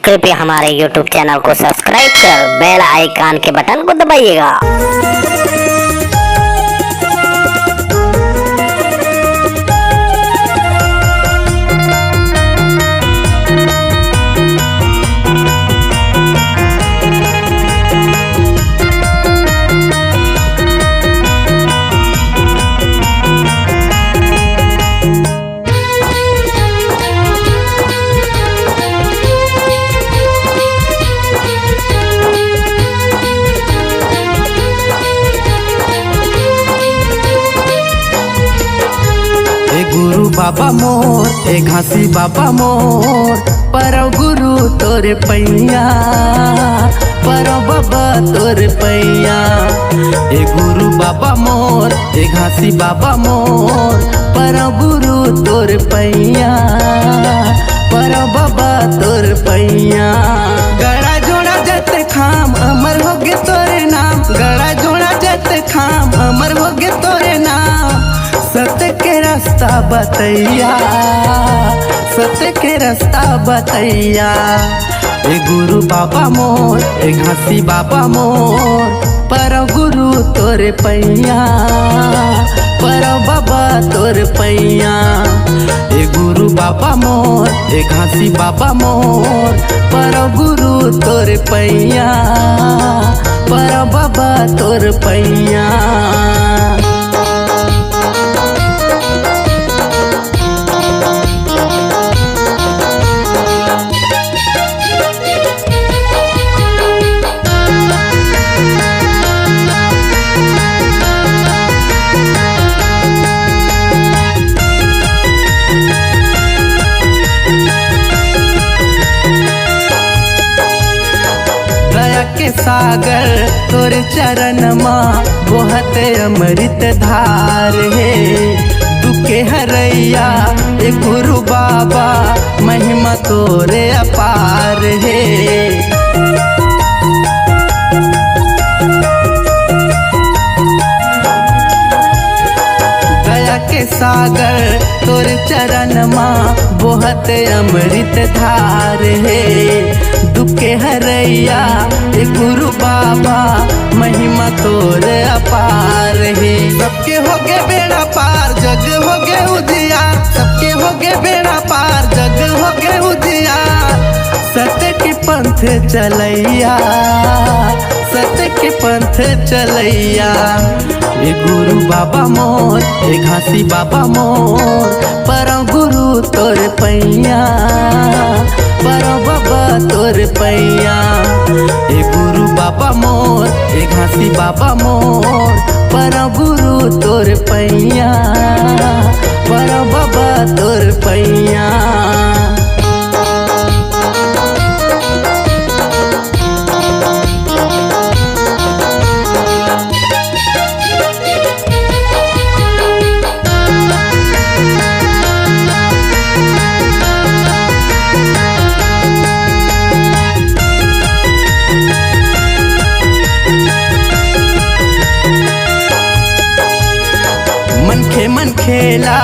कृपया हमारे YouTube channel को सब्सक्राइब कर बेल आइकन के बटन को दबाइएगा। गुरु बाबा मोर ए घासी बाबा मोर परव गुरु तोरे पैया परव बाबा तोरे पैया। ए गुरु बाबा मोर ए घासी बाबा मोर परव गुरु तोरे पैया परव बाबा तोरे पैया। गड़ा जोड़ा जते खाम अमर होगे तोरे नाम, गड़ा जोड़ा जते खाम अमर होगे तोरे नाम। सत्य के रास्ता बतैया सत्य के रास्ता बतैया। ए गुरु बाबा मोर ए घासी बाबा मोर परव गुरु तोरे पैया परव बाबा तोरे पैया। ए गुरु बाबा मोर ए घासी बाबा मोर परव गुरु तोरे पैया परव बाबा तोरे पैया। के सागर तोरे चरण माँ बोहत अमृत धार है। दुखे हरैया ए गुरु बाबा महिमा तोरे अपार है। दया के सागर तोरे चरण माँ बोहत अमृत धार है। दुखे हरैया ए गुरु बाबा महिमा तोरे अपार है। सबके होगे बेड़ा पार जग होगे उजियार, सबके होगे बेड़ा पार जग होगे उजियार। सत्य के पंथ चलैया सत्य के पंथ चलैया। ए गुरु बाबा मोर ए घासी बाबा मोर परम गुरु तोरे पैया परव बाबा तोरे पैया। ए गुरु बाबा मोर ए घासी बाबा मोर परव गुरु तोरे पैया परव बाबा तोरे पैया। मन खेला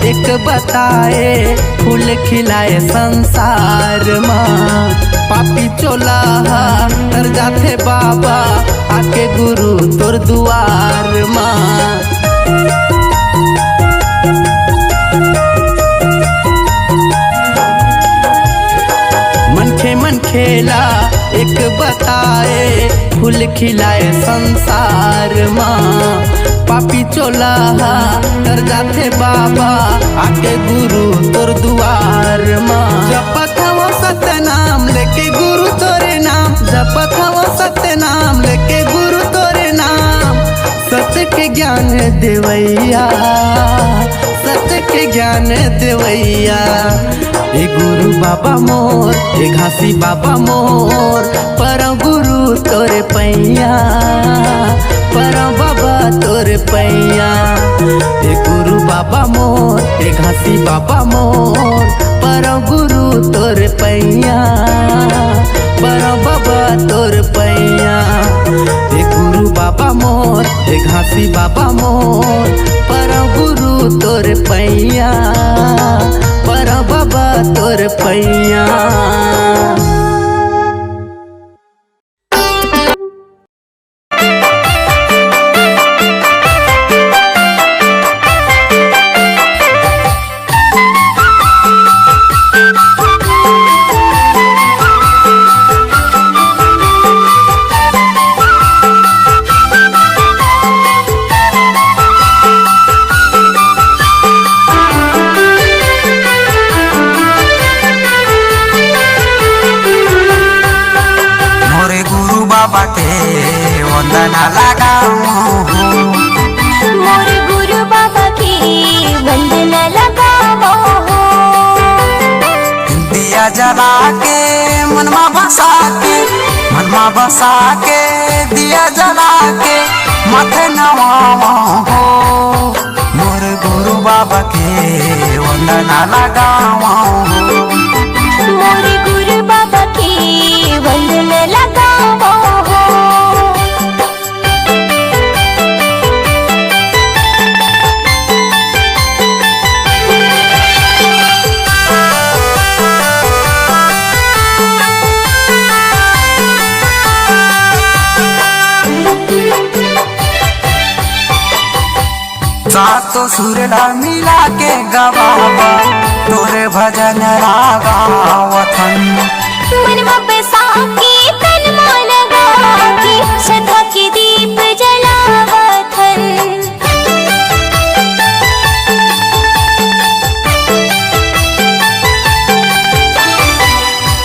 एक बताए फूल खिलाए संसार माँ। पापी चोला तर जाते बाबा आके गुरु तोर दुआर माँ। मन खेला एक बताए फूल खिलाए संसार माँ। पापी चोला तर जाते बाबा आके गुरु तोर दुआर माँ। जपत हवो सत्य नाम लेके गुरु तोरे नाम, जपत हवो सत्य नाम लेके गुरु तोरे नाम। सत्य के ज्ञान देवैया सत्य के ज्ञान देवैया। ए गुरु बाबा मोर ए घासी बाबा मोर परव गुरु तोरे पैया परव बाबा तोरे पैया। ए गुरु बाबा मोर ए घासी बाबा मोर परव गुरु तोरे पैया परव बाबा तोरे पैया। ए गुरु बाबा मोर ए घासी बाबा मोर परव गुरु तोरे पैया परव बाबा तोरे पैया। बाबा के वंदना लगाओ। मोर गुरु बाबा की वंदना लगाओ। दिया जला के मनमा बसा के, मनमा बसा के दिया जला के माथे नवाओ हो। मोर गुरु बाबा के वंदना लगाओ। मोर गुरु बाबा की वंदना लगाओ। सातो सुरला मिला के गवावा तोरे भजन रागावथन। मनवा बसा के तनमा लगा के श्रद्धा के दीप जलावथन।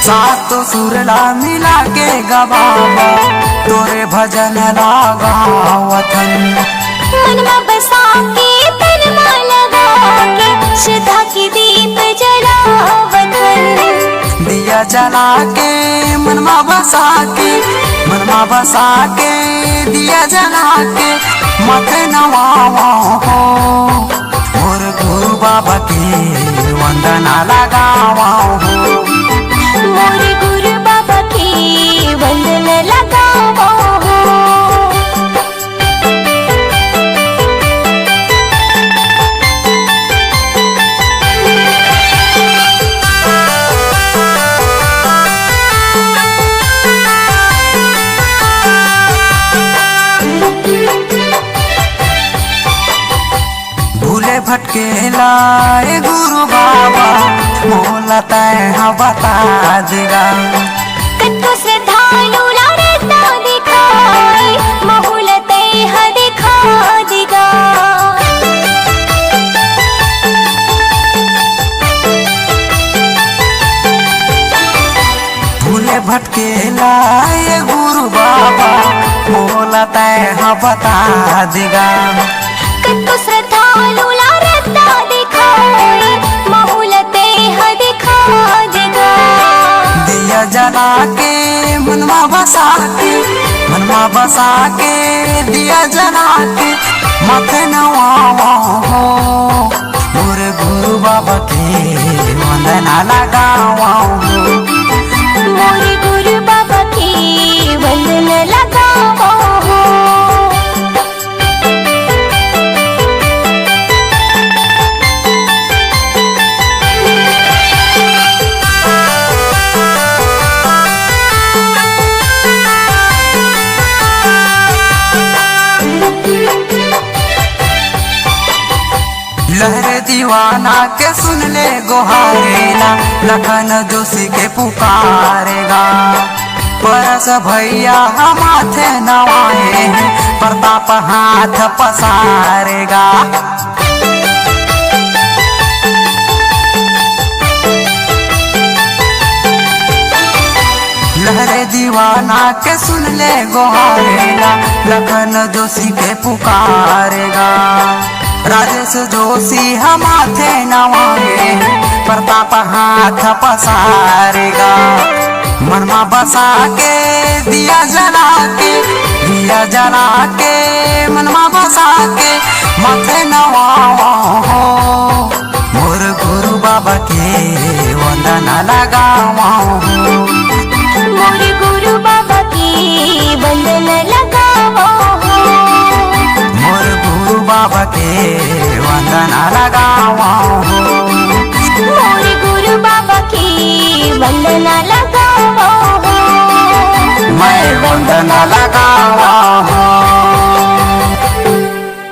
सातो सुरला मिला के गवावा तोरे भजन रागावथन। मनवा बसा के तनमा लगा के श्रद्धा के दीप जलावथन। दिया जला के मनमा बसा के, मनमा बसा के दिया जला के माथे नवाओ हो। और गुरु बाबा के वंदना लगाओ हो। मोर गुरु बाबा की वंदना लगाओ। भूले भटके लाए गुरु बाबा मोला तय बता देगा। कत्तो श्रद्धालु लारता दिखाई बहुलते ह दिखा देगा। भूले भटके लाए गुरु बाबा मोला तय बता देगा। कत्तो श्रद्धालु लारता दिखाई बहुलते ह दिखा देगा। दिया जला के मनमा बसा के, मनमा बसा के दिया जला के माथे नवाओ हो। मोर गुरु बाबा के वंदना लगाओ हो। मोर गुरु बाबा की वंदना लगाओ। लहरे दीवाना के सुन ले गोहारेला, लखन जोशी के पुकारेगा। परस भैया माथे नवाए हैं, प्रताप हाथ पसारेगा। लहरे दीवाना के सुन ले गोहारेला, लखन जोशी के पुकारेगा। राजेश जोशी माथे नवाए प्रताप हाथ पसारेगा। मनमा बसा के दिया जला के, दिया जला के मनमा बसा के माथे नवाओ हो। मोर गुरु बाबा के वंदना लगाओ हो। मोर गुरु बाबा की वंदना लगाओ। मोर गुरु बाबा के वंदना लगाओ हो। मोर गुरु बाबा की वंदना लगाओ। मैं वंदना लगाओ हो।